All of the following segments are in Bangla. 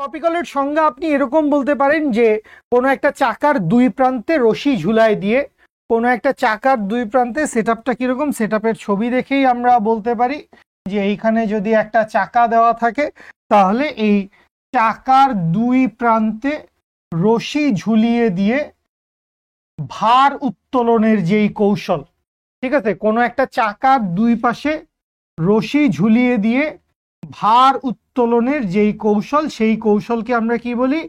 কপিকলের সংজ্ঞা আপনি এরকম বলতে পারেন যে কোনো একটা চাকার দুই প্রান্তে রশি ঝুলায় দিয়ে কোনো একটা চাকার দুই প্রান্তে সেটআপটা কিরকম সেটআপের ছবি দেখেই আমরা বলতে পারি যে এইখানে যদি একটা চাকা দেওয়া থাকে তাহলে এই চাকার দুই প্রান্তে রশি ঝুলিয়ে দিয়ে ভার উত্তোলনের যেই কৌশল, ঠিক আছে, কোনো একটা চাকার দুই পাশে রশি ঝুলিয়ে দিয়ে ভার উত্তোলনের যেই কৌশল, সেই কৌশলকে আমরা কি বলি?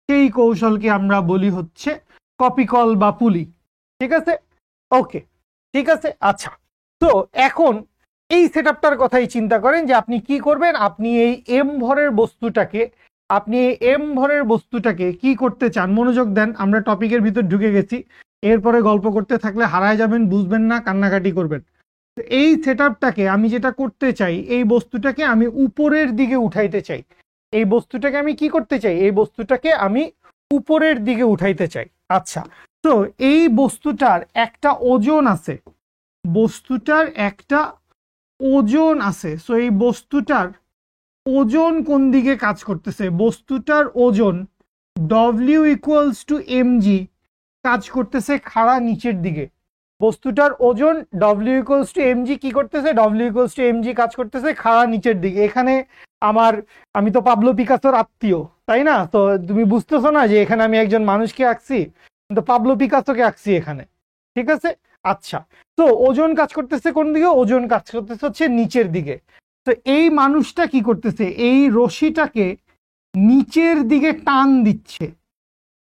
সেই কৌশলকে আমরা বলি হচ্ছে কপিকল বা পুলি। ঠিক আছে, ওকে, ঠিক আছে। আচ্ছা, তো এখন এই সেটআপটার কথাই চিন্তা করেন যে আপনি কি করবেন। আপনি এই এম ভরের বস্তুটাকে কি করতে চান? মনোযোগ দেন, আমরা টপিকের ভিতর ঢুকে গেছি। এরপরে গল্প করতে থাকলে হারায় যাবেন, বুঝবেন না, কান্নাকাটি করবেন। এই সেটআপটাকে আমি যেটা করতে চাই, এই বস্তুটাকে আমি উপরের দিকে উঠাইতে চাই। এই বস্তুটাকে আমি কি করতে চাই? এই বস্তুটাকে আমি উপরের দিকে উঠাইতে চাই। আচ্ছা, তো এই বস্তুটার একটা ওজন আছে, সো এই বস্তুটার ওজন কোন দিকে কাজ করতেছে? বস্তুটার ওজন ডব্লিউ ইকুয়ালস টু এমজি কাজ করতেছে খাড়া নিচের দিকে। বস্তুটার ওজন ডব্লিউ ইকুয়ালস টু এমজি কি করতেছে? ডব্লিউ ইকুয়ালস টু এমজি কাজ করতেছে খাড়া নিচের দিকে। এখানে আমি তো পাবলো পিকাসোর আত্মীয়, তাই না? তো তুমি বুঝতেছো না যে এখানে আমি একজন মানুষকে আঁকছি, কিন্তু পাবলো পিকাসোকে আঁকছি এখানে। ঠিক আছে, আচ্ছা, তো ওজন কাজ করতেছে কোন দিকে? ওজন কাজ করতেছে হচ্ছে নিচের দিকে। তো এই মানুষটা কি করতেছে? এই রশিটাকে নিচের দিকে টান দিচ্ছে।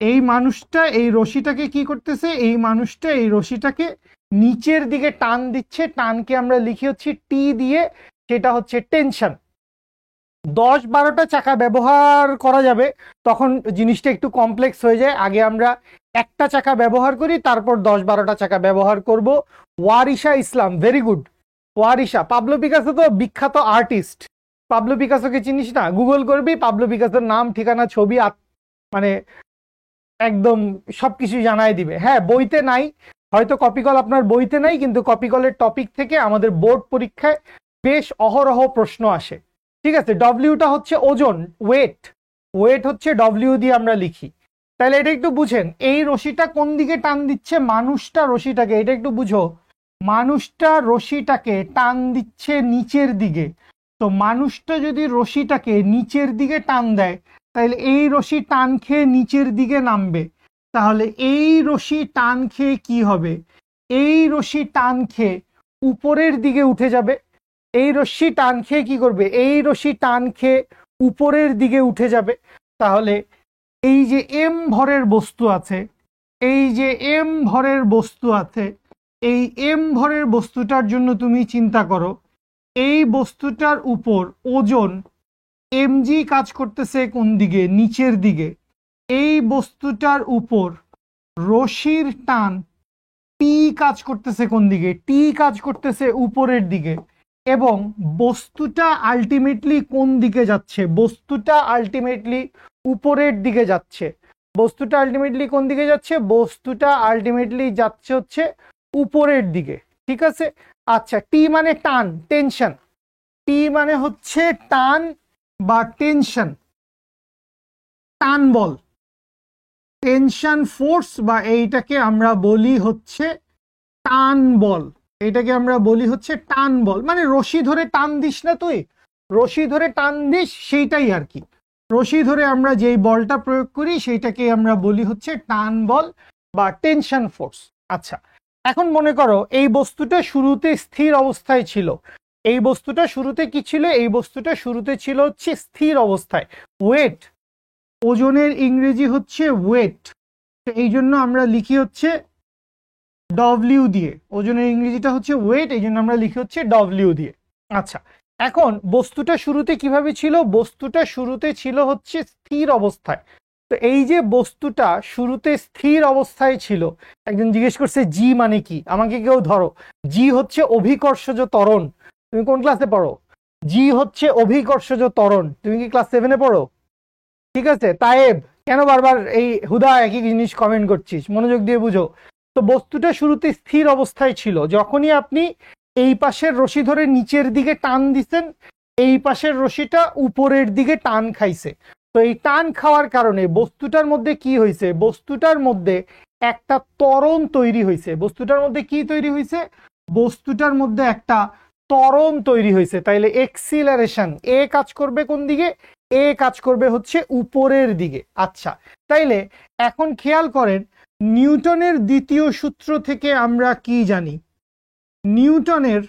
এই মানুষটা এই রশিটাকে কি করতেছে? এই মানুষটা এই রশিটাকে নিচের দিকে টান দিচ্ছে। টানকে আমরা লিখি হচ্ছে টি দিয়ে, সেটা হচ্ছে টেনশন। 10-12টা চাকা ব্যবহার করা যাবে, তখন জিনিসটা একটু কমপ্লেক্স হয়ে যায়। আগে আমরা একটা চাকা ব্যবহার করি, তারপর 10-12টা চাকা ব্যবহার করব। ওয়ারিশা ইসলাম, ভেরি গুড। ওয়ারিশা, পাবলো পিকাসো তো বিখ্যাত আর্টিস্ট। পাবলো পিকাসোকে চিনিস না? গুগল করবি, পাবলো পিকাসোর নাম, ঠিকানা, ছবি, মানে একদম সবকিছু জানাই দিবে। হ্যাঁ, বইতে নাই হয়তো, কপিকল আপনার বইতে নাই, কিন্তু কপিকলের টপিক থেকে আমাদের বোর্ড পরীক্ষায় বেশ অহরহ প্রশ্ন আসে। ঠিক আছে, ডব্লিউটা হচ্ছে ওজন, ওয়েট হচ্ছে ডব্লিউ দিয়ে আমরা লিখি। তাহলে এটা একটু বুঝেন, এই রশিটা কোন দিকে টান দিচ্ছে? মানুষটা রশিটাকে, এটা একটু বুঝো, মানুষটা রশিটাকে টান দিচ্ছে নিচের দিকে। তো মানুষটা যদি রশিটাকে নিচের দিকে টান দেয়, তাহলে এই রশি টান খেয়ে নিচের দিকে নামবে। তাহলে এই রশি টান খেয়ে কি হবে? এই রশি টান খেয়ে উপরের দিকে উঠে যাবে। এই রশ্মি টান খেয়ে কি করবে? এই রশি টান খেয়ে উপরের দিকে উঠে যাবে। তাহলে এই যে এম ভরের বস্তু আছে, এই এম ভরের বস্তুটার জন্য তুমি চিন্তা করো, এই বস্তুটার উপর ওজন এমজি কাজ করতেছে কোন দিকে? নিচের দিকে। এই বস্তুটার উপর রশির টান টি কাজ করতেছে কোন দিকে? টি কাজ করতেছে উপরের দিকে। এবং বস্তুটা আলটিমেটলি কোন দিকে যাচ্ছে? বস্তুটা আলটিমেটলি উপরের দিকে যাচ্ছে। বস্তুটা আলটিমেটলি কোন দিকে যাচ্ছে? বস্তুটা আলটিমেটলি যাচ্ছে হচ্ছে উপরের দিকে। ঠিক আছে, আচ্ছা, টি মানে টান, টেনশন। টি মানে হচ্ছে টান বা টেনশন, টান বল, টেনশন ফোর্স, বা এইটাকে আমরা বলি হচ্ছে টান বল। এটাকে আমরা বলি হচ্ছে টান বল। মানে রশি ধরে টান দিস না তুই, রশি ধরে টান দিস, সেইটাই আর কি। রশি ধরে আমরা যেই বলটা প্রয়োগ করি সেইটাকে আমরা বলি হচ্ছে টান বল বা টেনশন ফোর্স। আচ্ছা, এখন মনে করো এই বস্তুটা শুরুতে স্থির অবস্থায় ছিল। এই বস্তুটা শুরুতে কি ছিল? এই বস্তুটা শুরুতে ছিল হচ্ছে স্থির অবস্থায়, ওয়েট। ওজনের ইংরেজি হচ্ছে ওয়েট, এই জন্য আমরা লিখি হচ্ছে ডব্লিউ দিয়ে। ওজনের ইংরেজিটা হচ্ছে ওয়েট, এই জন্য আমরা লিখি হচ্ছে ডব্লিউ দিয়ে। আচ্ছা, এখন বস্তুটা শুরুতে কিভাবে ছিল? বস্তুটা শুরুতে ছিল হচ্ছে স্থির অবস্থায়। তো এই যে বস্তুটা শুরুতে স্থির অবস্থায় ছিল, একজন জিজ্ঞেস করছে জি মানে কি? আমাকে কেউ ধরো, জি হচ্ছে অভিকর্ষজ ত্বরণ। তুমি কোন ক্লাসে পড়ো? জি হচ্ছে অভিকর্ষজ ত্বরণ। তুমি কি ক্লাস 7-এ পড়ো? ঠিক আছে, তায়েব, কেন বারবার এই হুদা একই জিনিস কমেন্ট করছিস? মনোযোগ দিয়ে বুঝো। তো বস্তুটা শুরুতে স্থির অবস্থায় ছিল, যখনই আপনি এই পাশের রশি ধরে নিচের দিকে টান দিছেন, এই পাশের রশিটা উপরের দিকে টান খাইছে। তো এই টান খাওয়ার কারণে বস্তুটার মধ্যে কি হয়েছে, বস্তুটার মধ্যে একটা ত্বরণ তৈরি হয়েছে। বস্তুটার মধ্যে কি তৈরি হয়েছে, বস্তুটার মধ্যে একটা ত্বরণ তৈরি হয়েছে। তাইলে এক্সিলারেশন, এ কাজ করবে কোন দিকে, এ কাজ করবে হচ্ছে উপরের দিকে। আচ্ছা, তাইলে এখন খেয়াল করেন নিউটনের দ্বিতীয় সূত্র থেকে আমরা কি জানি, নিউটনের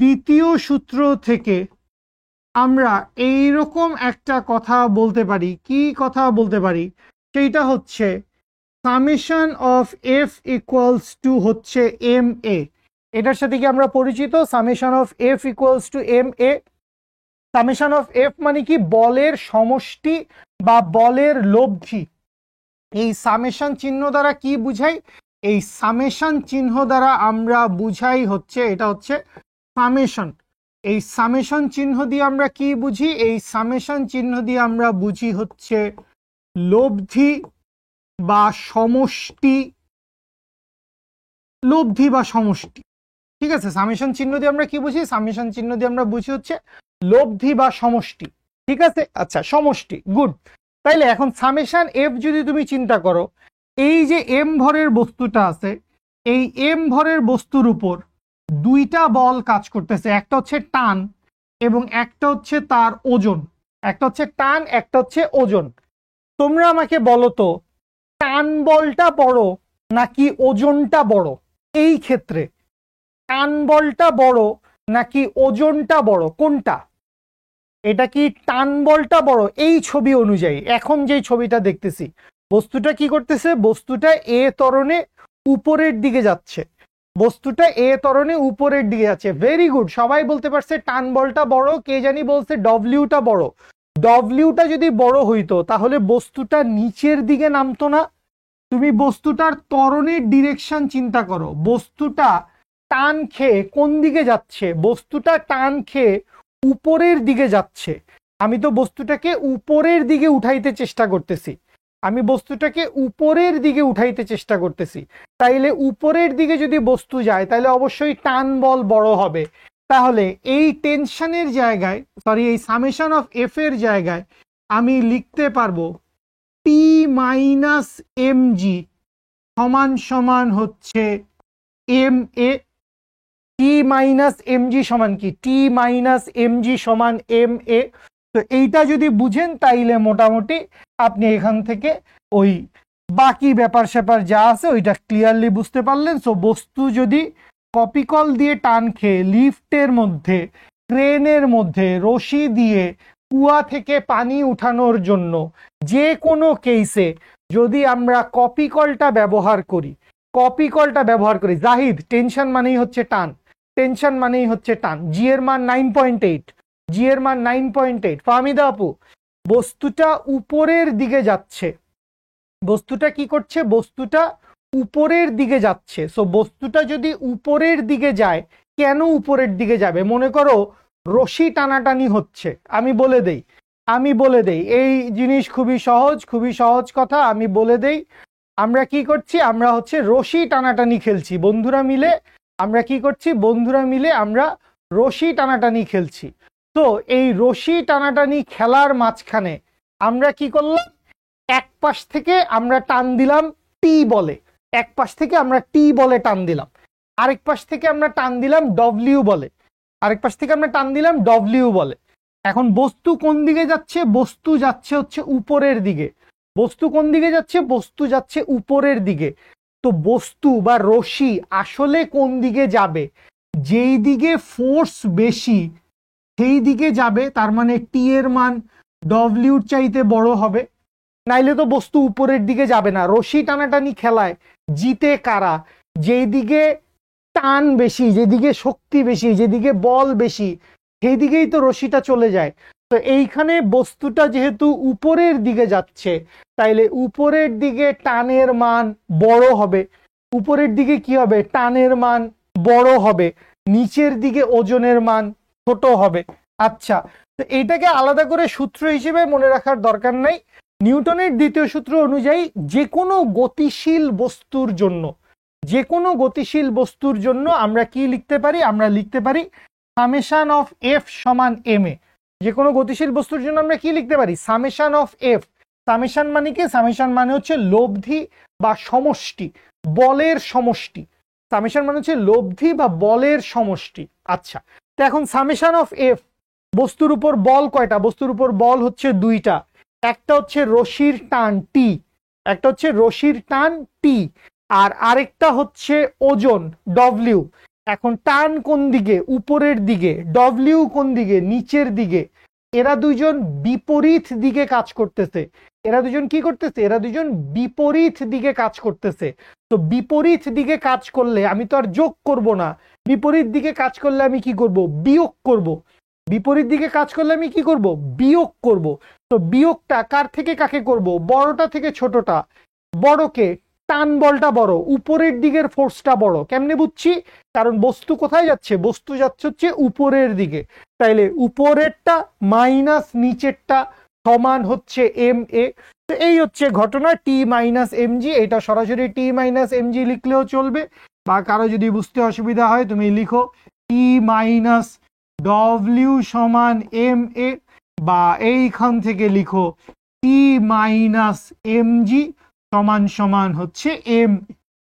দ্বিতীয় সূত্র থেকে আমরা এইরকম একটা কথা বলতে পারি। কি কথা বলতে পারি, সেইটা হচ্ছে summation of F equals to হচ্ছে এম এ। এটার সাথে কি আমরা পরিচিত, summation of F equals to M A. Summation of F মানে কি, বলের সমষ্টি বা বলের লব্ধি। এই সামেশন চিহ্ন দ্বারা কি বুঝাই, এই সামেশন চিহ্ন দ্বারা আমরা বুঝাই হচ্ছে, এটা হচ্ছে সামেশন। এই সামেশন চিহ্ন দিয়ে আমরা কি বুঝি, এই সামেশন চিহ্ন দিয়ে আমরা বুঝি হচ্ছে লব্ধি বা সমষ্টি, লব্ধি বা সমষ্টি। ঠিক আছে, সামেশন চিহ্ন দিয়ে আমরা কি বুঝি, সামেশন চিহ্ন দিয়ে আমরা বুঝি হচ্ছে লব্ধি বা সমষ্টি। ঠিক আছে, আচ্ছা সমষ্টি, গুড। তাইলে এখন সামেশন এফ যদি তুমি চিন্তা করো, এই যে এম ভরের বস্তুটা আছে, এই এম ভরের বস্তুর উপর দুইটা বল কাজ করতেছে, একটা হচ্ছে টান এবং একটা হচ্ছে তার ওজন। একটা হচ্ছে টান, একটা হচ্ছে ওজন। তোমরা আমাকে বলো তো, টান বলটা বড় নাকি ওজনটা বড়? এই ক্ষেত্রে টান বলটা বড় নাকি ওজনটা বড়, কোনটা? এটা কি টান বলটা বড়? এই ছবি অনুযায়ী, এখন যে ছবিটা দেখতেছি, বস্তুটা কি করতেছে, বস্তুটা এ ত্বরণে উপরের দিকে যাচ্ছে, বস্তুটা এ ত্বরণে উপরের দিকে যাচ্ছে। ভেরি গুড, সবাই বলতে পারছে টান বলটা বড়। কে জানি বলছে ডব্লিউটা বড়। ডব্লিউটা যদি বড় হইতো তাহলে বস্তুটা নিচের দিকে নামতো না। তুমি বস্তুটার ত্বরণের ডিরেকশন চিন্তা করো, বস্তুটা টান খেয়ে কোন দিকে যাচ্ছে, বস্তুটা টান খেয়ে উপরের দিকে যাচ্ছে। আমি তো বস্তুটাকে উপরের দিকে উঠাইতে চেষ্টা করতেছি, আমি বস্তুটাকে উপরের দিকে উঠাইতে চেষ্টা করতেছি। তাইলে উপরের দিকে যদি বস্তু যায় তাহলে অবশ্যই টান বল বড় হবে। তাহলে এই টেনশনের জায়গায়, সরি এই সামেশন অফ এফ এর জায়গায় আমি লিখতে পারবো টি মাইনাস এম জি সমান সমান হচ্ছে এম এ। টি মাইনাস এম জি সমান কি, টি মাইনাস এম জি সমান এম এ। তো এইটা যদি বুঝেন তাইলে মোটামুটি আপনি এখান থেকে ওই বাকি ব্যাপার স্যাপার যা আছে ওইটা ক্লিয়ারলি বুঝতে পারলেন। সো বস্তু যদি কপিকল দিয়ে টান খেয়ে লিফটের মধ্যে, ক্রেনের মধ্যে রশি দিয়ে কুয়া থেকে পানি উঠানোর জন্য যে কোনো কেসে যদি আমরা কপিকলটা ব্যবহার করি, কপিকলটা ব্যবহার করি, জাহিদ টেনশন মানেই হচ্ছে টান, টেনশন মানেই হচ্ছে টান। জি এর মান 9.8, জি এর মান 9.8। ফাহমিদা আপু, বস্তুটা উপরের দিকে যাচ্ছে, বস্তুটা কি করছে, বস্তুটা উপরের দিকে যাচ্ছে। সো বস্তুটা যদি উপরের দিকে যায়, কেন উপরের দিকে যাবে? মনে করো রশি টানাটানি হচ্ছে, আমি বলে দেই, আমি বলে দেই এই জিনিস খুবই সহজ, খুবই সহজ কথা আমি বলে দেই। আমরা কি করছি, আমরা হচ্ছে রশি টানাটানি খেলছি বন্ধুরা মিলে। আমরা কি করছি, বন্ধুরা মিলে আমরা রশি টানাটানি খেলছি। তো এই রশি টানাটানি খেলার মাঝখানে আমরা কি করলাম, এক পাশ থেকে আমরা টান দিলাম টি বলে, এক পাশ থেকে আমরা টি বলে টান দিলাম, আরেক পাশ থেকে আমরা টান দিলাম ডব্লিউ বলে, আরেক পাশ থেকে আমরা টান দিলাম ডব্লিউ বলে। এখন বস্তু কোন দিকে যাচ্ছে, বস্তু যাচ্ছে হচ্ছে উপরের দিকে। বস্তু কোন দিকে যাচ্ছে, বস্তু যাচ্ছে উপরের দিকে। তো বস্তু বা রশি আসলে কোন দিকে যাবে, যেই দিকে ফোর্স বেশি সেই দিকে যাবে। তার মানে টি এর মান ডব্লিউর চাইতে বড় হবে, নাইলে তো বস্তু উপরের দিকে যাবে না। রশি টানাটানি খেলায় জিতে কারা, যেই দিকে টান বেশি, যেদিকে শক্তি বেশি, যেদিকে বল বেশি, সেই দিকেই তো রশিটা চলে যায়। তো এইখানে বস্তুটা যেহেতু উপরের দিকে যাচ্ছে, তাইলে উপরের দিকে টানের মান বড় হবে। উপরের দিকে কি হবে, টানের মান বড় হবে, নিচের দিকে ওজনের মান ছোট হবে। আচ্ছা, তো এইটাকে আলাদা করে সূত্র হিসেবে মনে রাখার দরকার নাই। নিউটনের দ্বিতীয় সূত্র অনুযায়ী যে কোনো গতিশীল বস্তুর জন্য, যে কোনো গতিশীল বস্তুর জন্য আমরা কি লিখতে পারি, আমরা লিখতে পারি সামেশন অফ এফ সমান এম এ। যে কোনো গতিশীল বস্তুর জন্য আমরা কি লিখতে পারি, সামেশন অফ এফ। সামেশন মানে কি, সামেশন মানে হচ্ছে লব্ধি বা সমষ্টি, বলের সমষ্টি। সামেশন মানে হচ্ছে লব্ধি বা বলের সমষ্টি। আচ্ছা, তো এখন সামেশন অফ এফ, বস্তুর উপর বল কয়টা, বস্তুর উপর বল হচ্ছে দুইটা, একটা হচ্ছে রশির টান টি, একটা হচ্ছে রশির টান টি, আর আরেকটা হচ্ছে ওজন ডব্লিউ। এখন টান কোন দিকে, উপরের দিকে, ডব্লিউ কোন দিকে, নিচের দিকে। এরা দুইজন বিপরীত দিকে কাজ করতেছে। এরা দুজন কি করতেছে, এরা দুজন বিপরীত দিকে কাজ করতেছে। তো বিপরীত দিকে কাজ করলে আমি তো আর যোগ করব না, বিপরীত দিকে কাজ করলে আমি কি করব, বিয়োগ করব। বিপরীত দিকে কাজ করলে আমি কি করব, বিয়োগ করব। তো বিয়োগটা কার থেকে কাকে করব, বড়টা থেকে ছোটটা। বড়কে, টান বলটা বড়, উপরের দিকের ফোর্সটা বড়। কেমনে বুঝছি, কারণ বস্তু কোথায় যাচ্ছে, বস্তু যাচ্ছে হচ্ছে উপরের দিকে, তাইলে উপরেরটা মাইনাস নিচেরটা সমান হচ্ছে এম এ। তো এই হচ্ছে ঘটনা, টি মাইনাস এম জি। এটা সরাসরি টি মাইনাস এম জি লিখলেও চলবে, বা কারো যদি বুঝতে অসুবিধা হয় তুমি লিখো টি মাইনাস ডব্লিউ সমান এম এ, বা এইখান থেকে লিখো টি মাইনাস এম জি সমান সমান হচ্ছে এম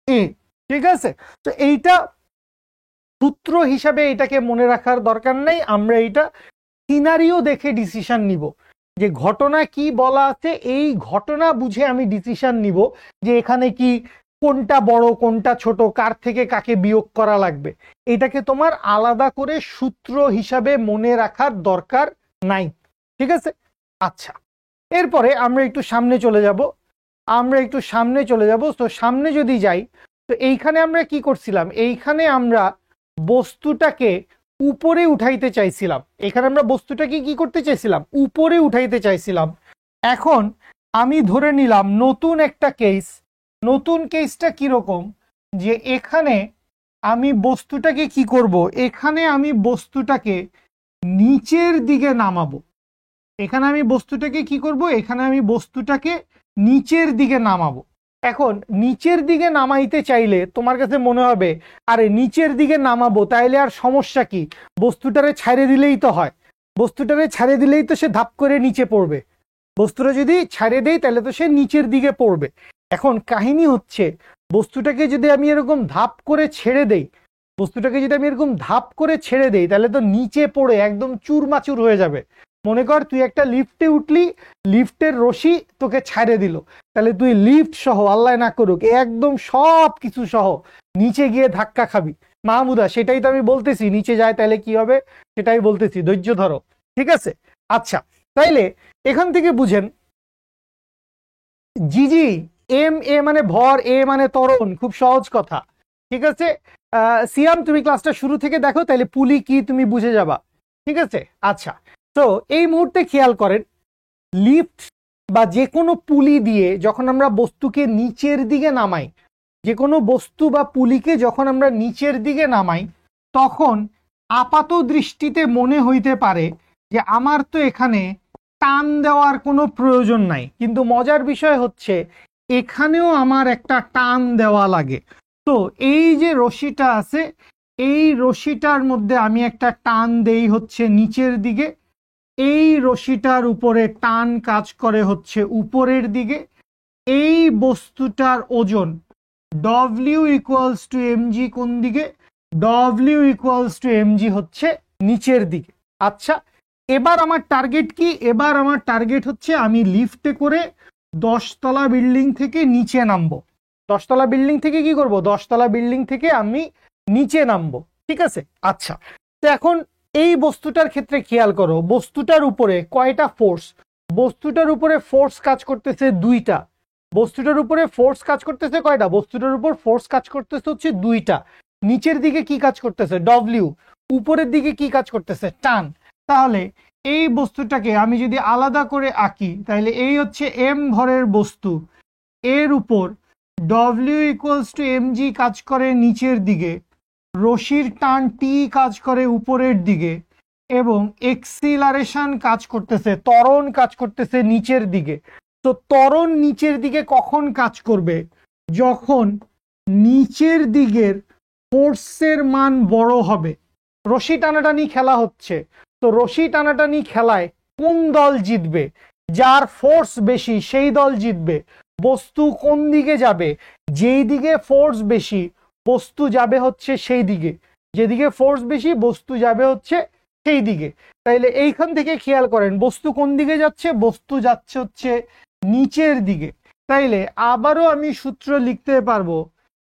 এ। ঠিক আছে, তো এইটা সূত্র হিসাবে এটাকে মনে রাখার দরকার নেই, আমরা এটা সিনারিও দেখে ডিসিশন নিব, যে ঘটনা কি বলা আছে এই ঘটনা বুঝে আমি ডিসিশন নিব যে এখানে কি কোনটা বড় কোনটা ছোট, কার থেকে কাকে বিয়োগ করা লাগবে। এটাকে তোমার আলাদা করে সূত্র হিসাবে মনে রাখার দরকার নাই। ঠিক আছে, আচ্ছা, এরপরে আমরা একটু সামনে চলে যাব, তো সামনে যদি যাই, তো এইখানে আমরা কি করছিলাম, এইখানে আমরা বস্তুটাকে উপরে উঠাইতে চাইছিলাম, এখানে আমরা বস্তুটাকে কি করতে চাইছিলাম, উপরে উঠাইতে চাইছিলাম। এখন আমি ধরে নিলাম নতুন একটা কেস। নতুন কেসটা কিরকম, যে এখানে আমি বস্তুটাকে কি করব, এখানে আমি বস্তুটাকে নিচের দিকে নামাবো। এখানে আমি বস্তুটাকে কি করব, এখানে আমি বস্তুটাকে নিচের দিকে নামাবো। এখন নিচের দিকে নামাইতে চাইলে তোমার কাছে মনে হবে আরে নিচের দিকে নামাবো তাইলে আর সমস্যা কি, বস্তুটারে ছাড়ে দিলেই তো হয়, বস্তুটারে ছাড়ে দিলেই তো সে ধাপ করে নিচে পড়বে, বস্তুটা যদি ছাড়ে দেই তাহলে তো সে নিচের দিকে পড়বে। এখন কাহিনী হচ্ছে বস্তুটাকে যদি আমি এরকম ধাপ করে ছেড়ে দেই, বস্তুটাকে যদি আমি এরকম ধাপ করে ছেড়ে দেই তাহলে তো নিচে পড়ে একদম চুরমাচুর হয়ে যাবে। মনে কর তুই একটা লিফটে উঠলি, লিফটের রশি তোকে ছাড়ে দিল, তাহলে তুই লিফট সহ, আল্লাহ না করুক, একদম সব কিছু সহ নিচে গিয়ে ধাক্কা খাবি। মাহমুদা সেটাই তো আমি বলতেছি, নিচে যায় তাহলে কি হবে সেটাই বলতেছি, ধৈর্য ধরো। ঠিক আছে, আচ্ছা, তাইলে এখান থেকে বুঝেন জিজি, এম এ মানে ভর, এ মানে ত্বরণ, খুব সহজ কথা। ঠিক আছে, সিয়াম তুমি ক্লাসটা শুরু থেকে দেখো, তাহলে পুলি কি তুমি বুঝে যাবা। ঠিক আছে, আচ্ছা, তো এই মুহূর্তে খেয়াল করেন লিফট বা যে কোনো পুলি দিয়ে যখন আমরা বস্তুকে নিচের দিকে নামাই, যে কোনো বস্তু বা পুলিকে যখন আমরা নিচের দিকে নামাই, তখন আপাত দৃষ্টিতে মনে হইতে পারে যে আমার তো এখানে টান দেওয়ার কোনো প্রয়োজন নাই, কিন্তু মজার বিষয় হচ্ছে এখানেও আমার একটা টান দেওয়া লাগে। তো এই যে রশিটা আছে, এই রশিটার মধ্যে আমি একটা টান দেই হচ্ছে নিচের দিকে, এই রশিটার উপরে টান কাজ করে হচ্ছে উপরের দিকে। এই বস্তুটার ওজন ডব্লিউ ইকুয়ালস টু এমজি কোন দিকে, ডব্লিউ ইকুয়ালস টু এমজি হচ্ছে নিচের দিকে। আচ্ছা, এবার আমার টার্গেট কি, এবার আমার টার্গেট হচ্ছে আমি লিফটে করে 10তলা বিল্ডিং থেকে নিচে নামবো। 10তলা বিল্ডিং থেকে কি করব, 10তলা বিল্ডিং থেকে আমি নিচে নামবো। ঠিক আছে, আচ্ছা, তো এখন এই বস্তুটার ক্ষেত্রে খেয়াল করো বস্তুটার উপরে কয়টা ফোর্স, বস্তুটার উপরে ফোর্স কাজ করতেছে দুইটা। বস্তুটার উপরে ফোর্স কাজ করতেছে কয়টা, বস্তুটার উপর ফোর্স কাজ করতেছে হচ্ছে দুইটা। নিচের দিকে কি কাজ করতেছে, ডব্লিউ, উপরের দিকে কি কাজ করতেছে, টান। তাহলে এই বস্তুটাকে আমি যদি আলাদা করে আঁকি, তাহলে এই হচ্ছে এম ভরের বস্তু, এর উপর ডব্লিউ ইকুয়ালস টু এমজি কাজ করে নিচের দিকে, রশির টান টি কাজ করে উপরের দিকে, এবং এক্সিলারেশন কাজ করতেছে, ত্বরণ কাজ করতেছে নিচের দিকে। তো ত্বরণ নিচের দিকে কখন কাজ করবে, যখন নিচের দিকের ফোর্সের মান বড় হবে। রশি টানাটানি খেলা হচ্ছে, তো রশি টানাটানি খেলায় কোন দল জিতবে? যার ফোর্স বেশি সেই দল জিতবে। বস্তু কোন দিকে যাবে? যেই দিকে ফোর্স বেশি বস্তু যাবে হচ্ছে সেই দিকে, যেদিকে ফোর্স বেশি বস্তু যাবে হচ্ছে সেই দিকে। তাইলে এইখান থেকে খেয়াল করেন বস্তু কোন দিকে যাচ্ছে, বস্তু যাচ্ছে হচ্ছে নিচের দিকে। তাইলে আবারও আমি সূত্র লিখতে পারবো,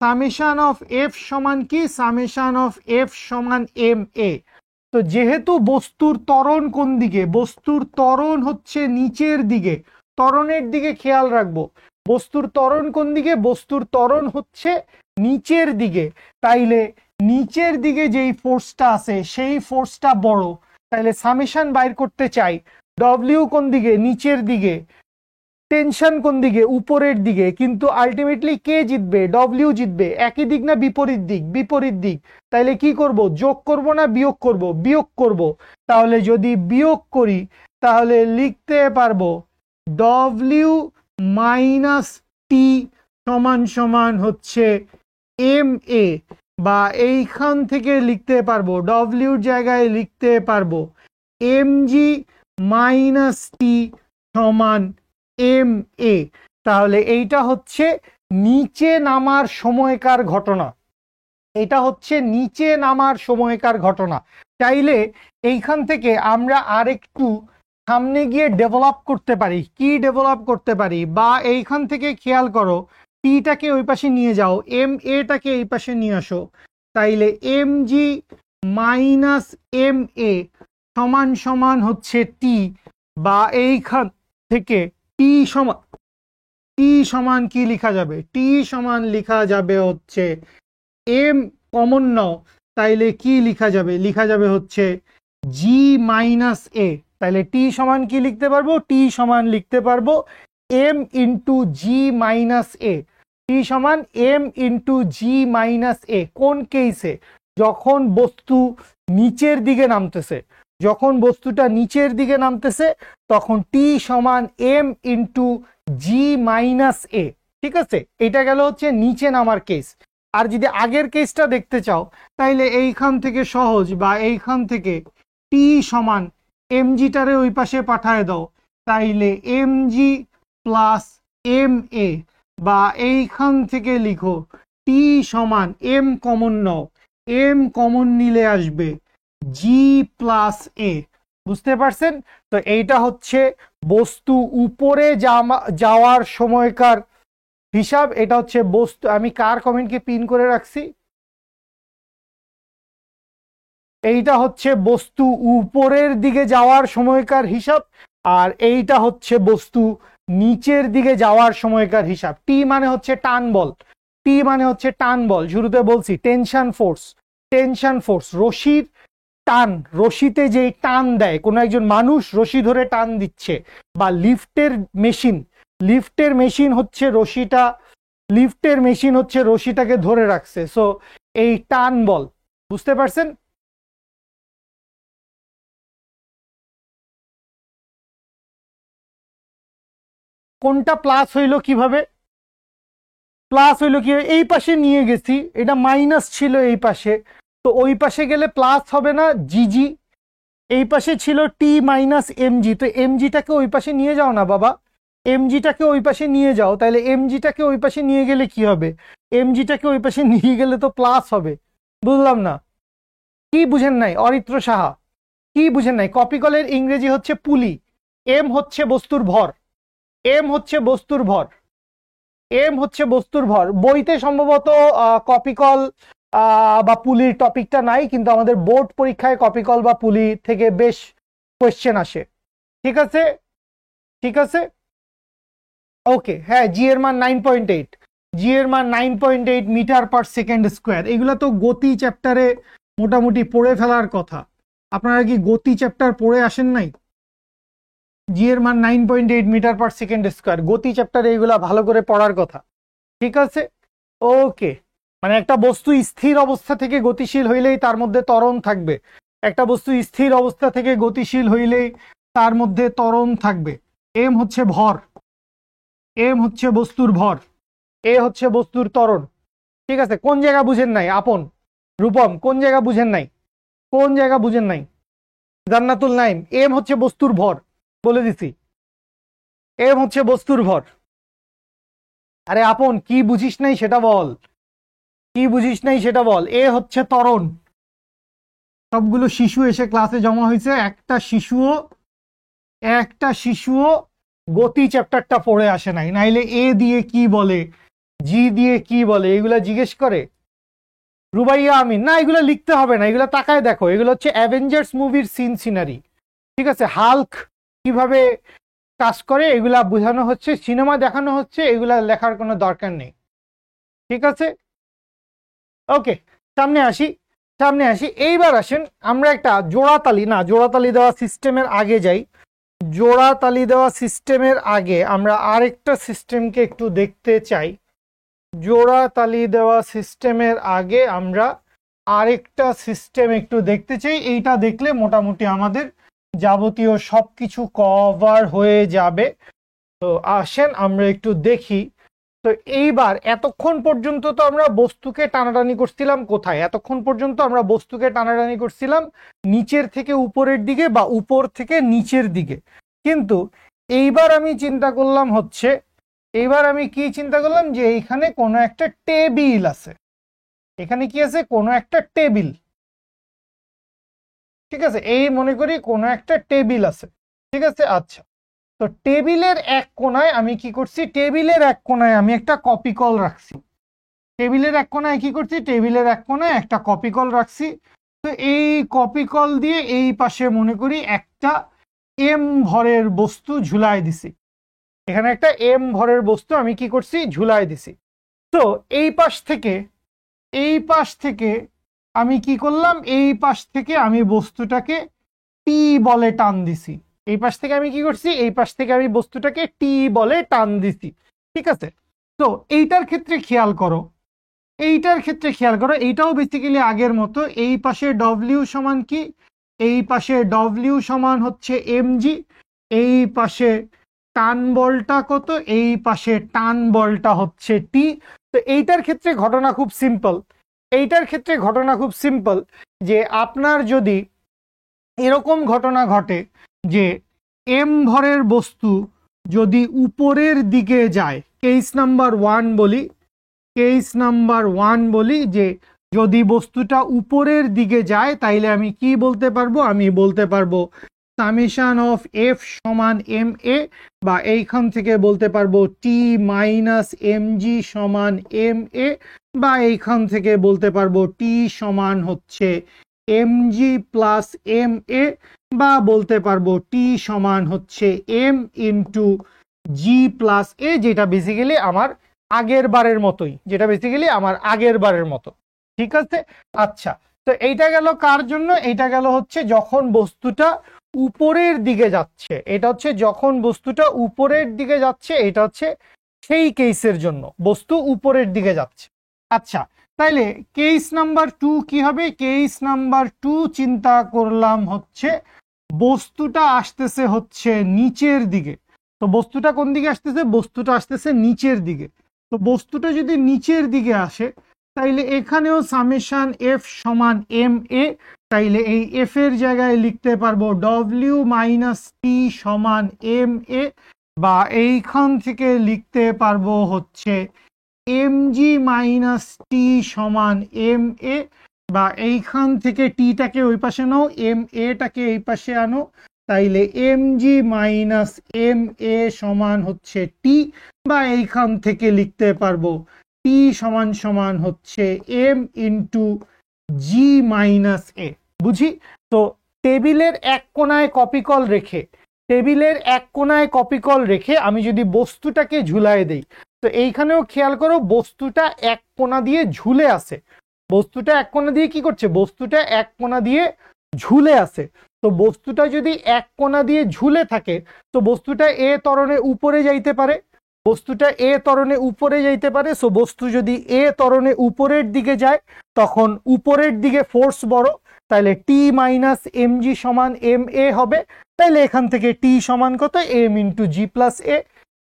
সামেশন অফ এফ সমান কি? সামেশন অফ এফ সমান এম এ। তো যেহেতু বস্তুর ত্বরণ কোন দিকে, বস্তুর ত্বরণ হচ্ছে নিচের দিকে, ত্বরণের দিকে খেয়াল রাখবো। বস্তুর ত্বরণ কোন দিকে? বস্তুর ত্বরণ হচ্ছে নিচের দিকে। তাইলে নিচের দিকে যেই ফোর্সটা আছে সেই ফোর্সটা বড়। তাইলে সামেশন বাইর করতে চাই, ডব্লিউ কোন দিকে? নিচের দিকে। টেনশন কোন দিকে? উপরের দিকে। কিন্তু আলটিমেটলি কে জিতবে? ডব্লিউ জিতবে। একই দিক না বিপরীত দিক? বিপরীত দিক। তাইলে কি করব? যোগ করব না বিয়োগ করব? বিয়োগ করব। তাহলে যদি বিয়োগ করি তাহলে লিখতে পারবো ডব্লিউ মাইনাস টি সমান সমান হচ্ছে এম এ, বা এইখান থেকে লিখতে পারবো ডব্লিউর জায়গায় লিখতে পারবো এম জি মাইনাস টি সমান এম এ। তাহলে এইটা হচ্ছে নিচে নামার সময়কার ঘটনা, এটা হচ্ছে নিচে নামার সময়কার ঘটনা। চাইলে এইখান থেকে আমরা আরেকটু সামনে গিয়ে ডেভেলপ করতে পারি। কি ডেভেলপ করতে পারি? বা এইখান থেকে খেয়াল করো, টিটাকে ওই পাশে নিয়ে যাও, এম এটাকে এই পাশে নিয়ে আসো। তাইলে M G minus M A সমান সমান হচ্ছে টি, বা এইখান থেকে টি সমান কি লিখা যাবে? টি সমান লিখা যাবে হচ্ছে এম কমন নাও, তাইলে কি লিখা যাবে? লিখা যাবে হচ্ছে জি মাইনাস এ। তাইলে টি সমান কি লিখতে পারবো? টি সমান লিখতে পারবো এম ইন্টু জি মাইনাস এ। টি সমান এম ইন্টু জি মাইনাস এ। কোন কেসে? যখন বস্তু নিচের দিকে নামতেছে, যখন বস্তুটা নিচের দিকে নামতেছে তখন টি সমান এম ইন্টু জি মাইনাস এ। ঠিক আছে, এটা গেল হচ্ছে নিচে নামার কেস। আর যদি আগের কেসটা দেখতে চাও তাইলে এইখান থেকে সহজ, বা এইখান থেকে টি সমান এম জিটারে ওই পাশে পাঠায় দাও, তাইলে M G plus M A, বা এইখান থেকে লিখো টি সমান এম কমন নাও, এম কমন নিলে আসবে জি প্লাস এ। বুঝতে পারছেন? তো এইটা হচ্ছে বস্তু উপরে যাওয়ার সময়কার হিসাব। এটা হচ্ছে বস্তু, আমি কার কমেন্টকে পিন করে রাখছি? এইটা হচ্ছে বস্তু উপরের দিকে যাওয়ার সময়কার হিসাব, আর এইটা হচ্ছে বস্তু নিচের দিকে যাওয়ার সময়কার হিসাব। টি মানে হচ্ছে টান বল, টি মানে হচ্ছে টান বল। শুরুতে বলছি টেনশন ফোর্স, টেনশন ফোর্স রশির টান, রশিতে যেই টান দেয়, কোনো একজন মানুষ রশি ধরে টান দিচ্ছে, বা লিফটের মেশিন, লিফটের মেশিন হচ্ছে রশিটা, লিফটের মেশিন হচ্ছে রশিটাকে ধরে রাখছে। সো এই টান বল। বুঝতে পারছেন? কোনটা প্লাস হইলো কিভাবে? প্লাস হইলো কিভাবে? এই পাশে নিয়ে গেছি, এটা মাইনাস ছিল এই পাশে, তো ওই পাশে গেলে প্লাস হবে না? জিজি। এই পাশে ছিল টি মাইনাস এমজি, তো এমজিটাকে ওই পাশে নিয়ে যাও না বাবা, এমজিটাকে ওই পাশে নিয়ে যাও। তাহলে এমজিটাকে ওই পাশে নিয়ে গেলে কি হবে? এমজিটাকে ওই পাশে নিয়ে গেলে তো প্লাস হবে। বুঝলাম না, কি বুঝেন নাই অরিত্র সাহা? কি বুঝেন নাই? কপিকলের ইংরেজি হচ্ছে পুলি। এম হচ্ছে বস্তুর ভর, এম হচ্ছে বস্তুর ভর, এম হচ্ছে বস্তুর ভর। বইতে সম্ভবত কপিকল বা পুলির টপিকটা নাই, কিন্তু আমাদের বোর্ড পরীক্ষায় কপিকল বা পুলি থেকে বেশ কোয়েশ্চেন আসে। ঠিক আছে, ঠিক আছে, ওকে। হ্যাঁ, জি এর মান 9.8, জি এর মান 9.8 মিটার পার সেকেন্ড স্কোয়ার। এগুলো তো গতি চ্যাপ্টারে মোটামুটি পড়ে ফেলার কথা। আপনারা কি গতি চ্যাপ্টার পড়ে আসেন নাই? জি এর মান 9.8 মিটার পার সেকেন্ড স্কোয়ার, গতি চ্যাপ্টারে এগুলা ভালো করে পড়ার কথা। ঠিক আছে, ওকে। মানে একটা বস্তু স্থির অবস্থা থেকে গতিশীল হইলেই তার মধ্যে ত্বরণ থাকবে, একটা বস্তু স্থির অবস্থা থেকে গতিশীল হইলেই তার মধ্যে ত্বরণ থাকবে। এম হচ্ছে ভর, এম হচ্ছে বস্তুর ভর, এ হচ্ছে বস্তুর ত্বরণ। ঠিক আছে, কোন জায়গা বুঝেন নাই আপন? রূপম, কোন জায়গা বুঝেন নাই? কোন জায়গা বুঝেন নাই? জান্নাতুল নাইম। এম হচ্ছে বস্তুর ভর, বলে দিছি, এম হচ্ছে বস্তুর ভর। আরে আপন কি বুঝিস নাই সেটা বল, কি বুঝিস নাই সেটা বল। এ হচ্ছে ত্বরণ। সবগুলো শিশু এসে ক্লাসে জমা হয়েছে, একটা শিশুও গতি চ্যাপ্টারটা পড়ে আসে নাই, নাইলে এ দিয়ে কি বলে, জি দিয়ে কি বলে, এগুলা জিজ্ঞেস করে। রুবাইয়া আমিন, না এগুলো লিখতে হবে না, এগুলো তাকায় দেখো, এগুলো হচ্ছে অ্যাভেঞ্জার্স মুভির সিনারি, ঠিক আছে। হাল্ক কিভাবে কাজ করে এগুলা বোঝানো হচ্ছে, সিনেমা দেখানো হচ্ছে, এগুলা লেখার কোনো দরকার নেই, ঠিক আছে। ওকে, সামনে আসি, সামনে আসি। এইবার আসেন আমরা একটা জোড়াতালি, না জোড়াতালি দেওয়া সিস্টেমের আগে যাই। জোড়াতালি দেওয়া সিস্টেমের আগে আমরা আরেকটা সিস্টেমকে একটু দেখতে চাই। জোড়াতালি দেওয়া সিস্টেমের আগে আমরা আরেকটা সিস্টেম একটু দেখতে চাই। এইটা দেখলে মোটামুটি আমাদের যাবতীয় সবকিছু কভার হয়ে যাবে। তো আসেন আমরা একটু দেখি। তো এইবার এতক্ষণ পর্যন্ত তো আমরা বস্তুকে টানাটানি করছিলাম কোথায়, এতক্ষণ পর্যন্ত আমরা বস্তুকে টানাটানি করছিলাম নিচের থেকে উপরের দিকে বা উপর থেকে নিচের দিকে। কিন্তু এইবার আমি চিন্তা করলাম হচ্ছে, এইবার আমি কি চিন্তা করলাম যে এইখানে কোনো একটা টেবিল আছে, এখানে কি আছে, কোনো একটা টেবিল, ঠিক আছে। এই মনে করি কোনো একটা টেবিল আছে, ঠিক আছে। আচ্ছা, তো টেবিলের এক কোনায় আমি কি করছি, টেবিলের এক কোনায় আমি একটা কপি কল রাখছি। টেবিলের এক কোনায় কি করছি, টেবিলের এক কোনায় একটা কপি কল রাখছি। তো এই কপি কল দিয়ে এই পাশে মনে করি একটা এম ভরের বস্তু ঝুলাই দিছি, এখানে একটা এম ভরের বস্তু আমি কি করছি, ঝুলাই দিছি। তো এই পাশ থেকে আমি কি করলাম, এই পাশ থেকে আমি বস্তুটাকে টি বলে টান দিছি। এই পাশ থেকে আমি কি করছি, এই পাশ থেকে আমি বস্তুটাকে টি বলে টান দিছি, ঠিক আছে। তো এইটার ক্ষেত্রে খেয়াল করো, এইটাও বেসিক্যালি আগের মতো। এই পাশে ডব্লিউ সমান কি, এই পাশে ডব্লিউ সমান হচ্ছে এমজি, এই পাশে টান বলটা কত, এই পাশে টান বলটা হচ্ছে টি। তো এইটার ক্ষেত্রে ঘটনা খুব সিম্পল, যে আপনার যদি এরকম ঘটনা ঘটে যে এম ভরের বস্তু যদি উপরের দিকে যায়, কেস নাম্বার ওয়ান বলি যে যদি বস্তুটা উপরের দিকে যায় তাইলে আমি কি বলতে পারবো, আমি বলতে পারবো সামেশন অফ এফ সমান এম এ, বা এইখান থেকে বলতে পারবো টি মাইনাস এম জি সমান এম এ, বা এইখান থেকে বলতে পারবো টি সমান হচ্ছে M G plus M A, বা বলতে পারবো টি সমান হচ্ছে এম ইন্টু জি প্লাস এ, যেটা বেসিক্যালি আমার আগের বারের মতো, ঠিক আছে। আচ্ছা, তো এইটা গেল কার জন্য, এইটা গেল হচ্ছে যখন বস্তুটা উপরের দিকে যাচ্ছে, এটা হচ্ছে যখন বস্তুটা উপরের দিকে যাচ্ছে, এটা হচ্ছে সেই কেসের জন্য বস্তু উপরের দিকে যাচ্ছে। আচ্ছা, তাইলে কেস নাম্বার 2 কি হবে, কেস নাম্বার 2 চিন্তা করলাম হচ্ছে বস্তুটা আসতেছে হচ্ছে নিচের দিকে। তো বস্তুটা কোন দিকে আসতেছে, বস্তুটা আসতেছে নিচের দিকে। তো বস্তুটা যদি নিচের দিকে আসে তাইলে এখানেও সামেশন এফ সমান এম এ, তাইলে এই এফ এর জায়গায় লিখতে পারবো ডব্লিউ মাইনাস টি সমান এম এ, বা এইখান থেকে লিখতে পারবো হচ্ছে এম জি মাইনাস টি সমান এম এ, বা এইখান থেকে টিটাকে ওই পাশে নাও, এম এটাকে এই পাশে আনো, তাইলে M G minus M A সমান হচ্ছে টি, বা এইখান থেকে লিখতে পারবো টি সমান সমান হচ্ছে এম ইন্টু জি মাইনাস এ। বুঝি? তো টেবিলের এক কোনায় কপি কল রেখে আমি যদি বস্তুটাকে ঝুলায় দেই, তো এইখানেও খেয়াল করো বস্তুটা এক কোণা দিয়ে ঝুলে আছে, বস্তুটা এক কোণা দিয়ে কি করছে, বস্তুটা এক কোণা দিয়ে ঝুলে আছে। তো বস্তুটা যদি এক কোণা দিয়ে ঝুলে থাকে তো বস্তুটা এ ত্বরণে উপরে যাইতে পারে, সো বস্তু যদি এ ত্বরণে উপরের দিকে যায় তখন উপরের দিকে ফোর্স বড়, তাহলে টি মাইনাস এম জি সমান এম এ হবে। তাইলে এখান থেকে টি সমান কত, এম ইন্টু জি প্লাস এ।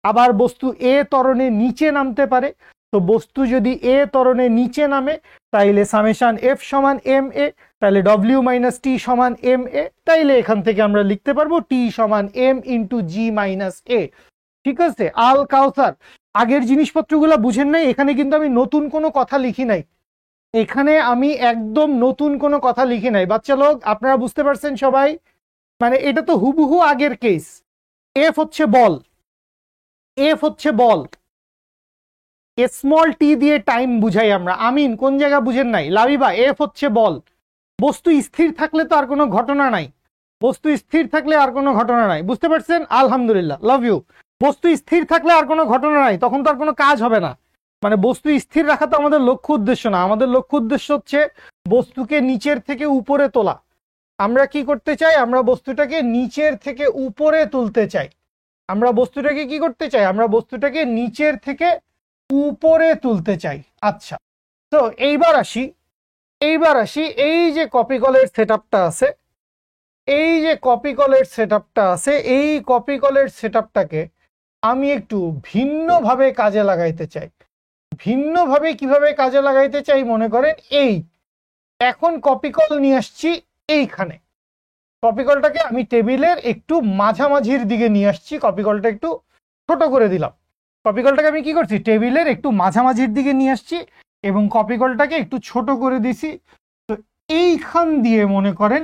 আবার বস্তু এ ত্বরণে নিচে নামতে পারে, তো বস্তু যদি এ ত্বরণে নিচে নামে তাইলে সামেশন এফ সমান এম এ, তাহলে ডব্লিউ মাইনাস টি সমান এম এ, তাইলে এখান থেকে আমরা লিখতে পারবো টি সমান এম ইন্টু জি মাইনাস এ। ঠিক আছে, আল কাউসার আগের জিনিসপত্রগুলো বুঝেন নাই, এখানে কিন্তু আমি নতুন কোনো কথা লিখি নাই, এখানে আমি একদম নতুন কোনো কথা লিখি নাই। বাচ্চা লোক আপনারা বুঝতে পারছেন সবাই, মানে এটা তো হুবহু আগের কেস। এফ হচ্ছে বল, এফ হচ্ছে বল, স্মল টি দিয়ে টাইম বুঝাই আমরা। আমিন কোন জায়গা বুঝেন নাই? লাবিবা এফ হচ্ছে বল। বস্তু স্থির থাকলে তো আর কোনো ঘটনা নাই, বস্তু স্থির থাকলে আর কোনো ঘটনা নাই, বুঝতে পারছেন? আলহামদুলিল্লাহ, লাভ ইউ। বস্তু স্থির থাকলে আর কোনো ঘটনা নাই, তখন তো আর কোনো কাজ হবে না। মানে বস্তু স্থির রাখা তো আমাদের লক্ষ্য উদ্দেশ্য না, আমাদের লক্ষ্য উদ্দেশ্য হচ্ছে বস্তুকে নিচের থেকে উপরে তোলা। আমরা কি করতে চাই? আমরা বস্তুটাকে নিচের থেকে উপরে তুলতে চাই। আমরা বস্তুটাকে কি করতে চাই? আমরা বস্তুটাকে নিচের থেকে উপরে তুলতে চাই। আচ্ছা, তো এইবার আসি, এই যে কপি কলের সেটআপটা আছে, এই যে কপি কলের সেটআপটা আছে, এই কপি কলের সেটআপটাকে আমি একটু ভিন্নভাবে কাজে লাগাইতে চাই। ভিন্নভাবে কিভাবে কাজে লাগাইতে চাই? মনে করেন এই এখন কপি কল নিয়ে আসছি এইখানে, কপি কলটাকে আমি টেবিলের একটু মাঝামাঝির দিকে নিয়ে আসছি, কপি কলটা একটু ছোট করে দিলাম। কপি কলটাকে আমি কি করছি? টেবিলের একটু মাঝামাঝির দিকে নিয়ে আসছি এবং কপি কলটাকে একটু ছোট করে দিছি। তো এইখান দিয়ে মনে করেন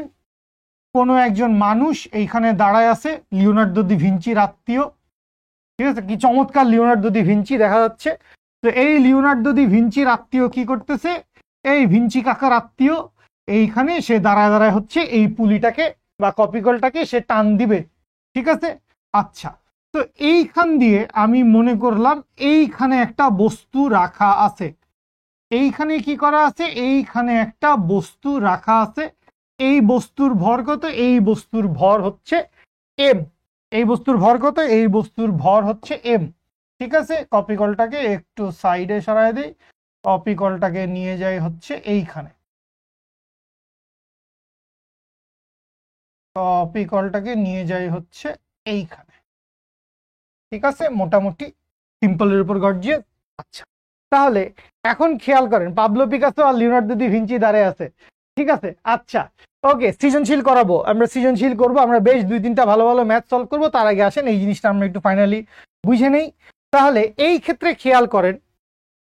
কোনো একজন মানুষ এইখানে দাঁড়ায় আছে, লিওনার্দো দি ভিঞ্চির আত্মীয়। ঠিক আছে, কি চমৎকার লিওনার্দো দি ভিঞ্চি দেখা যাচ্ছে। তো এই লিওনার্দো দি ভিঞ্চির আত্মীয় কি করতেছে? এই ভিঞ্চি কাকার আত্মীয় এইখানে সে দাঁড়ায় দাঁড়ায় হচ্ছে এই পুলিটাকে বা কপিকলটাকে সে টান দিবে। ঠিক আছে, আচ্ছা, তো এইখান দিয়ে আমি মনে করলাম এইখানে একটা বস্তু রাখা আছে, এইখানে কি করা আছে? এইখানে একটা বস্তু রাখা আছে। এই বস্তুর ভর কত? এই বস্তুর ভর হচ্ছে এম। এই বস্তুর ভর কত? এই বস্তুর ভর হচ্ছে এম। ঠিক আছে, কপি কলটাকে একটু সাইডে সরায় দিই, কপি কলটাকে নিয়ে যাই হচ্ছে এইখানে, কপি কলটাকে নিয়ে যাই হচ্ছে এইখানে। ঠিক আছে, মোটামুটি সিম্পলের উপর গর্জিয়াস। আচ্ছা, তাহলে এখন খেয়াল করেন পাবলো পিকাসো আর লিওনার্দো দি ভিঞ্চি দাঁড়ায় আছে। ঠিক আছে, আচ্ছা, ওকে, সৃজনশীল করাবো, আমরা সৃজনশীল করবো, আমরা বেশ 2-3টা ভালো ভালো ম্যাথ সলভ করবো। তার আগে আসেন এই জিনিসটা আমরা একটু ফাইনালি বুঝে নেই। তাহলে এই ক্ষেত্রে খেয়াল করেন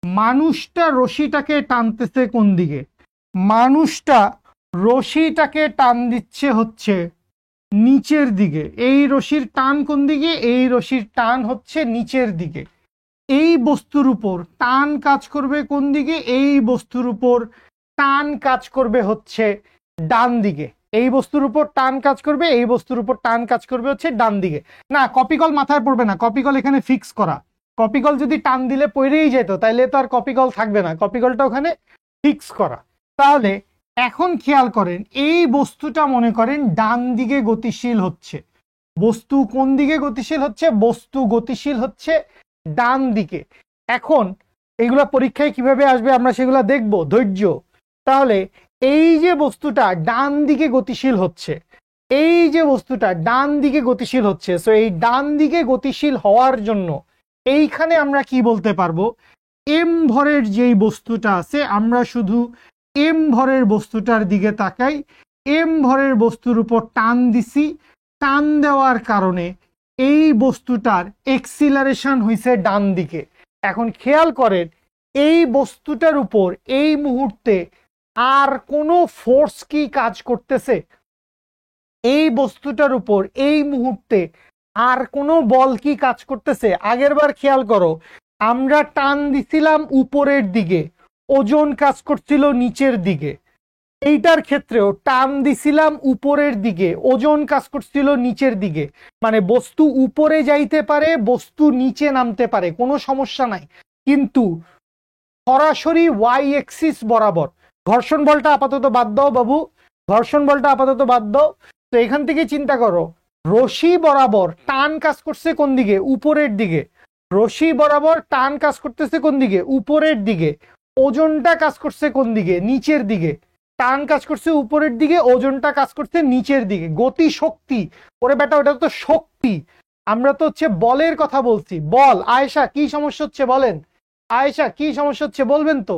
মানুষটা রশিটাকে টানতেছে কোন দিকে? মানুষটা রশিটাকে টান দিচ্ছে হচ্ছে নিচের দিকে। এই রশির টান কোন দিকে? এই রশির টান হচ্ছে নিচের দিকে। এই বস্তুর উপর টান কাজ করবে কোন দিকে? এই বস্তুর উপর টান কাজ করবে হচ্ছে ডান দিকে। এই বস্তুর উপর টান কাজ করবে, এই বস্তুর উপর টান কাজ করবে হচ্ছে ডান দিকে। না, কপিকল মাথায় পড়বে না, কপিকল এখানে ফিক্স করা। কপিকল যদি টান দিলে পড়েই যেত তাইলে তো আর কপিকল থাকবে না, কপিকলটা ওখানে ফিক্স করা। তাহলে এখন খেয়াল করেন এই বস্তুটা মনে করেন ডান দিকে গতিশীল হচ্ছে। বস্তু কোন দিকে গতিশীল হচ্ছে? বস্তু গতিশীল হচ্ছে ডান দিকে। এখন এইগুলা পরীক্ষায় কিভাবে আসবে আমরা সেগুলা দেখব, ধৈর্য। তাহলে এই যে বস্তুটা ডান দিকে গতিশীল হচ্ছে, এই যে বস্তুটা ডান দিকে গতিশীল হচ্ছে, সো এই ডান দিকে গতিশীল হওয়ার জন্য এইখানে আমরা কি বলতে পারবো? এম ভরের যেই বস্তুটা আছে আমরা শুধু এম ভরের বস্তুটার দিকে তাকাই, এম ভরের বস্তুর উপর টান দিছি, টান দেওয়ার কারণে এই বস্তুটার এক্সিলারেশন হইছে ডান দিকে। এখন খেয়াল করেন এই বস্তুটার উপর এই মুহূর্তে আর কোনো ফোর্স কি কাজ করতেছে? এই বস্তুটার উপর এই মুহূর্তে আর কোনো বল কি কাজ করতেছে? আগের বার খেয়াল করো আমরা টান দিছিলাম উপরের দিকে, ওজন কাজ করছিল নিচের দিকে। এইটার ক্ষেত্রেও টান দিছিলাম উপরের দিকে, ওজন কাজ করছিল নিচের দিকে। মানে বস্তু উপরে যাইতে পারে, বস্তু নিচে নামতে পারে, কোনো সমস্যা নাই, কিন্তু সরাসরি ওয়াই এক্সিস বরাবর। ঘর্ষণ বলটা আপাতত বাদ দাও বাবু, ঘর্ষণ বলটা আপাতত বাদ দাও। তো এখান থেকে চিন্তা করো রশি বরাবর টান কাজ করছে কোন দিকে? উপরের দিকে। রশি বরাবর টান কাজ করতেছে কোন দিকে? উপরের দিকে। ওজনটা কাজ করছে কোন দিকে? নিচের দিকে। টান কাজ করছে উপরের দিকে, ওজনটা কাজ করছে নিচের দিকে। গতি শক্তি, ওরে বেটা ওটা তো শক্তি, আমরা তো হচ্ছে বলের কথা বলছি। বল, আয়েশা কি সমস্যা হচ্ছে বলেন? আয়েশা কি সমস্যা হচ্ছে বলবেন তো?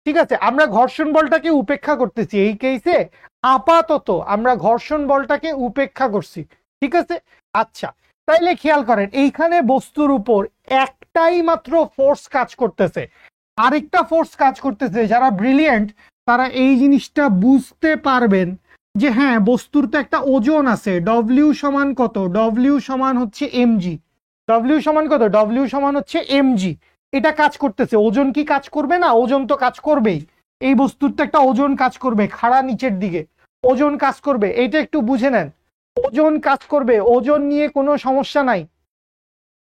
ঠিক আছে, আমরা ঘর্ষণ বলটাকে উপেক্ষা করতেছি এই কেসে, আপাতত আমরা ঘর্ষণ বলটাকে উপেক্ষা করছি। ঠিক আছে, আচ্ছা তাইলে খেয়াল করেন এইখানে বস্তুর উপর একটাই মাত্র ফোর্স কাজ করতেছে, আরেকটা ফোর্স কাজ করতেছে। যারা ব্রিলিয়েন্ট তারা এই জিনিসটা বুঝতে পারবেন যে হ্যাঁ বস্তুর তো একটা ওজন আছে, ডব্লিউ সমান কত, ডব্লিউ সমান হচ্ছে এমজি। ডব্লিউ সমান কত, ডব্লিউ সমান হচ্ছে এমজি। এটা কাজ করতেছে, ওজন কি কাজ করবে না? ওজন তো কাজ করবেই। এই বস্তুর তো একটা ওজন কাজ করবে, খাড়া নিচের দিকে ওজন কাজ করবে, এইটা একটু বুঝে নেন। ওজন কাজ করবে, ওজন নিয়ে কোনো সমস্যা নাই,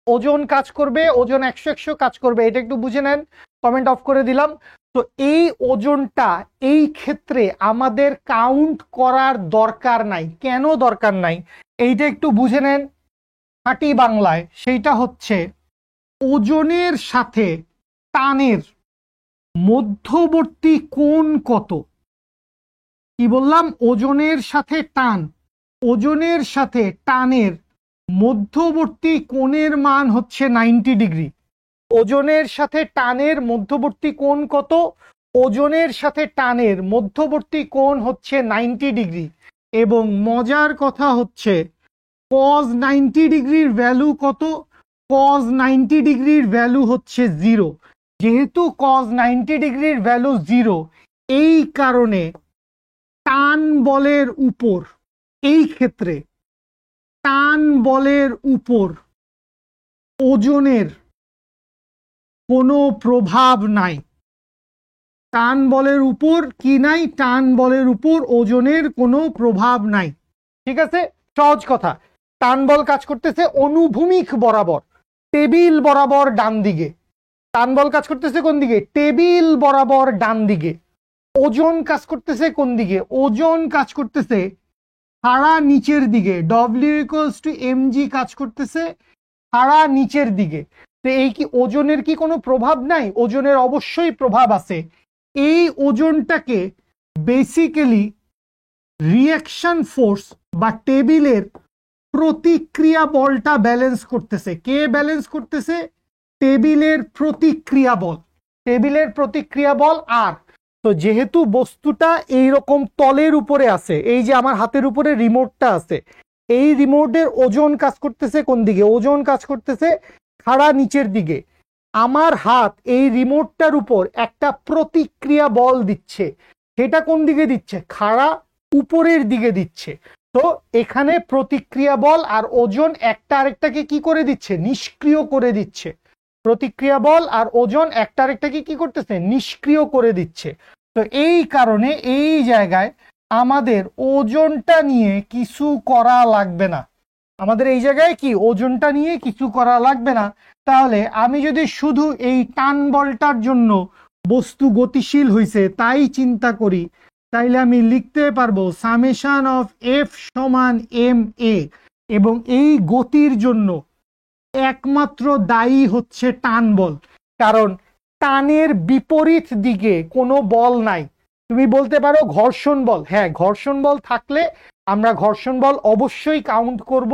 ওজন কাজ করবে, ওজন 100 কাজ করবে, এটা একটু বুঝে নেন। কমেন্ট অফ করে দিলাম। তো এই ওজনটা এই ক্ষেত্রে আমাদের কাউন্ট করার দরকার নাই। কেন দরকার নাই এইটা একটু বুঝে নেন খাঁটি বাংলায়। সেইটা হচ্ছে ওজনের সাথে টানের মধ্যবর্তী কোণ কত। কি বললাম? ওজনের সাথে টান, ওজনের সাথে টানের মধ্যবর্তী কোণের মান হচ্ছে 90 ডিগ্রি। ওজনের সাথে টানের মধ্যবর্তী কোণ কত? ওজনের সাথে টানের মধ্যবর্তী কোণ হচ্ছে 90 ডিগ্রি। এবং মজার কথা হচ্ছে cos 90 ডিগ্রির ভ্যালু কত? cos 90 ডিগ্রির ভ্যালু হচ্ছে 0। যেহেতু cos 90 ডিগ্রির ভ্যালু 0, এই কারণে টান বলের উপর, এই ক্ষেত্রে টান বলের উপর ওজনের কোনো প্রভাব নাই। টান বলের উপর কি নাই? টান বলের উপর ওজনের কোনো প্রভাব নাই। ঠিক আছে, সহজ কথা। টান বল কাজ করতেছে অনুভূমিক বরাবর, টেবিল বরাবর ডান দিকে। টান বল কাজ করতেছে কোন দিকে? টেবিল বরাবর ডান দিকে। ওজন কাজ করতেছে কোন দিকে? ওজন কাজ করতেছে খাড়া নিচের দিকে। ডব্লিউ ইকুয়ালস টু এমজি কাজ করতেছে খাড়া নিচের দিকে। তো এই কি ওজনের কি কোনো প্রভাব নাই? ওজনের অবশ্যই প্রভাব আছে। এই ওজনটাকে বেসিক্যালি রিঅ্যাকশন ফোর্স বা টেবিলের প্রতিক্রিয়া বলটা ব্যালেন্স করতেছে। কে ব্যালেন্স করতেছে? টেবিলের প্রতিক্রিয়া বল, টেবিলের প্রতিক্রিয়া বল। আর তো যেহেতু বস্তুটা এইরকম তলের উপরে আছে, এই যে আমার হাতের উপরে রিমোটটা আছে, এই রিমোটের ওজন কাজ করতেছে কোন দিকে? ওজন কাজ করতেছে খাড়া নিচের দিকে। আমার হাত এই রিমোটটার উপর একটা প্রতিক্রিয়া বল দিচ্ছে, সেটা কোন দিকে দিচ্ছে? খাড়া উপরের দিকে দিচ্ছে। তো এখানে প্রতিক্রিয়া বল আর ওজন একটা আরেকটাকে কি করে দিচ্ছে? নিষ্ক্রিয় করে দিচ্ছে। প্রতিক্রিয়া বল আর ওজন একটা আরেকটাকে কি করতেছে? নিষ্ক্রিয় করে দিচ্ছে। তো এই কারণে এই জায়গায় আমাদের ওজনটা নিয়ে কিছু করা লাগবে না। আমাদের এই জায়গায় কি ওজনটা নিয়ে কিছু করা লাগবে না। তাহলে আমি যদি শুধু এই টান বলটার জন্য বস্তু গতিশীল হইছে তাই চিন্তা করি, তাইলে আমি লিখতে পারবো সামেশন অফ এফ সমান এম এ। এবং এই গতির জন্য একমাত্র দায়ী হচ্ছে টান বল, কারণ টানের বিপরীত দিকে কোনো বল নাই। তুমি বলতে পারো ঘর্ষণ বল, হ্যাঁ ঘর্ষণ বল থাকলে আমরা ঘর্ষণ বল অবশ্যই কাউন্ট করব,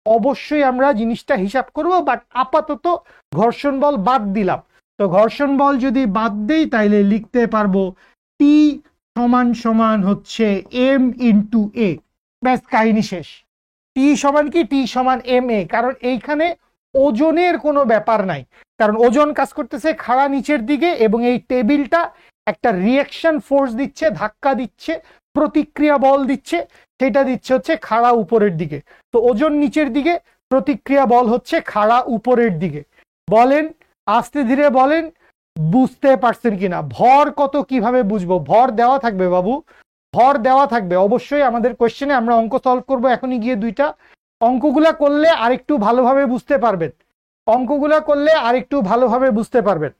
অবশ্যই আমরা জিনিসটা হিসাব করব, বাট আপাতত ঘর্ষণ বল বাদ দিলাম। তো ঘর্ষণ বল যদি বাদ দেই তাইলে লিখতে পারবো টি সমান সমান হচ্ছে এম ইন্টু এ। ব্যাস, কাহিনী শেষ। টি সমান কি? টি সমান এম এ। কারণ এইখানে ওজনের কোনো ব্যাপার নাই, কারণ ওজন কাজ করতেছে খাড়া নিচের দিকে এবং এই টেবিলটা একটা রিঅ্যাকশন ফোর্স দিচ্ছে, ধাক্কা দিচ্ছে, প্রতিক্রিয়া বল দিচ্ছে, সেটা দিচ্ছে হচ্ছে খাড়া উপরের দিকে। তো ওজন নিচের দিকে, প্রতিক্রিয়া বল হচ্ছে খাড়া উপরের দিকে। বলেন আস্তে ধীরে বলেন বুঝতে পারছেন কিনা? ভর কত কিভাবে বুঝবো? ভর দেওয়া থাকবে বাবু, ভর দেওয়া থাকবে অবশ্যই। আমাদের কোশ্চেনে আমরা অঙ্ক সলভ করবো এখনই গিয়ে দুইটা। অঙ্কগুলা করলে আরেকটু ভালোভাবে বুঝতে পারবেন, অঙ্কগুলা করলে আরেকটু ভালোভাবে বুঝতে পারবেন।